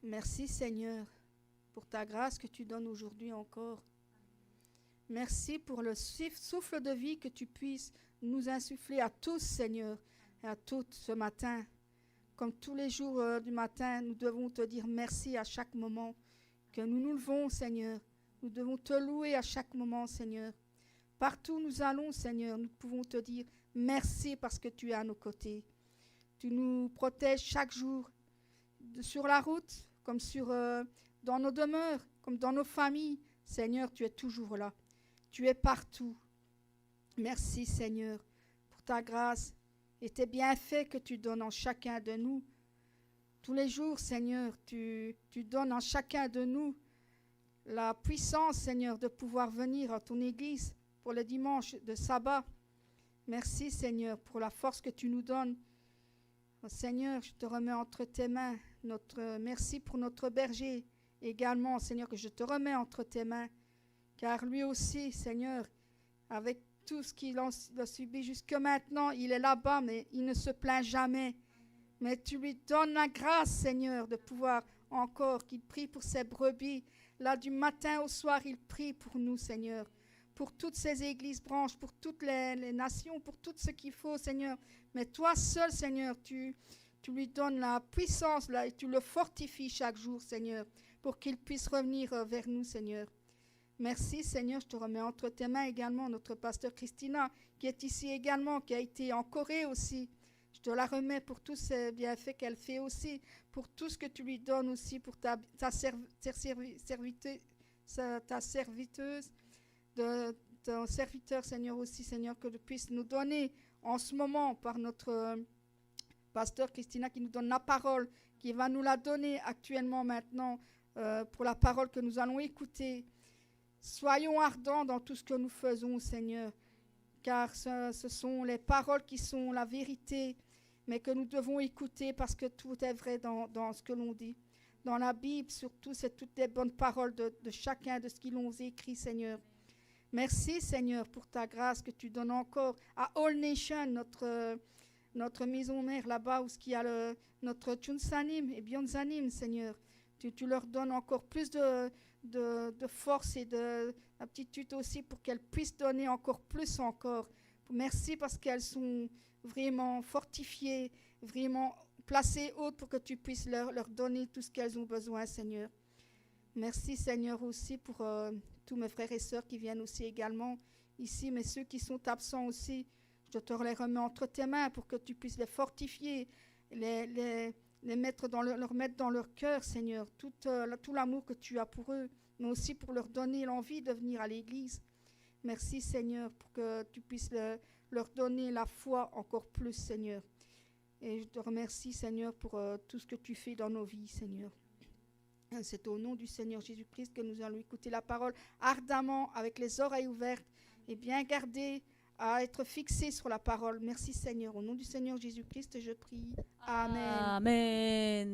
Merci Seigneur pour ta grâce que tu donnes aujourd'hui encore. Merci pour le souffle de vie que tu puisses nous insuffler à tous, Seigneur, et à toutes ce matin. Comme tous les jours du matin, nous devons te dire merci à chaque moment que nous nous levons, Seigneur. Nous devons te louer à chaque moment, Seigneur. Partout où nous allons, Seigneur, nous pouvons te dire merci parce que tu es à nos côtés. Tu nous protèges chaque jour sur la route, comme dans nos demeures, comme dans nos familles. Seigneur, tu es toujours là. Tu es partout. Merci, Seigneur, pour ta grâce et tes bienfaits que tu donnes en chacun de nous. Tous les jours, Seigneur, tu donnes en chacun de nous la puissance, Seigneur, de pouvoir venir à ton église pour le dimanche de sabbat. Merci, Seigneur, pour la force que tu nous donnes. Oh, Seigneur, je te remets entre tes mains. Merci pour notre berger également, Seigneur, que je te remets entre tes mains. Car lui aussi, Seigneur, avec tout ce qu'il a subi jusque maintenant, il est là-bas, mais il ne se plaint jamais. Mais tu lui donnes la grâce, Seigneur, de pouvoir encore qu'il prie pour ses brebis. Là, du matin au soir, il prie pour nous, Seigneur. Pour toutes ces églises branches, pour toutes les nations, pour tout ce qu'il faut, Seigneur. Mais toi seul, Seigneur, tu lui donnes la puissance là, et tu le fortifies chaque jour, Seigneur, pour qu'il puisse revenir vers nous, Seigneur. Merci, Seigneur, je te remets entre tes mains également notre pasteur Christina, qui est ici également, qui a été en Corée aussi. Je te la remets pour tous ces bienfaits qu'elle fait aussi, pour tout ce que tu lui donnes aussi, pour ta serviteuse, ton serviteur, Seigneur, aussi, Seigneur, que tu puisses nous donner en ce moment par notre pasteur Christina qui nous donne la parole, qui va nous la donner actuellement maintenant pour la parole que nous allons écouter. Soyons ardents dans tout ce que nous faisons, Seigneur, car ce sont les paroles qui sont la vérité, mais que nous devons écouter parce que tout est vrai dans ce que l'on dit. Dans la Bible, surtout, c'est toutes les bonnes paroles de chacun de ce qu'ils ont écrit, Seigneur. Merci, Seigneur, pour ta grâce que tu donnes encore à All Nation, notre maison mère là-bas, où il y a notre Chunsanim et Bionzanim, Seigneur. Tu leur donnes encore plus de force et d'aptitude aussi pour qu'elles puissent donner encore plus encore. Merci parce qu'elles sont vraiment fortifiées, vraiment placées hautes pour que tu puisses leur donner tout ce qu'elles ont besoin, Seigneur. Merci, Seigneur, aussi pour tous mes frères et sœurs qui viennent aussi également ici, mais ceux qui sont absents aussi, je te les remets entre tes mains pour que tu puisses les fortifier, les mettre leur mettre dans leur cœur, Seigneur, tout l'amour que tu as pour eux, mais aussi pour leur donner l'envie de venir à l'église. Merci, Seigneur, pour que tu puisses leur donner la foi encore plus, Seigneur. Et je te remercie, Seigneur, pour tout ce que tu fais dans nos vies, Seigneur. C'est au nom du Seigneur Jésus-Christ que nous allons écouter la parole ardemment, avec les oreilles ouvertes et bien gardées à être fixés sur la parole. Merci, Seigneur. Au nom du Seigneur Jésus-Christ, je prie. Amen. Amen.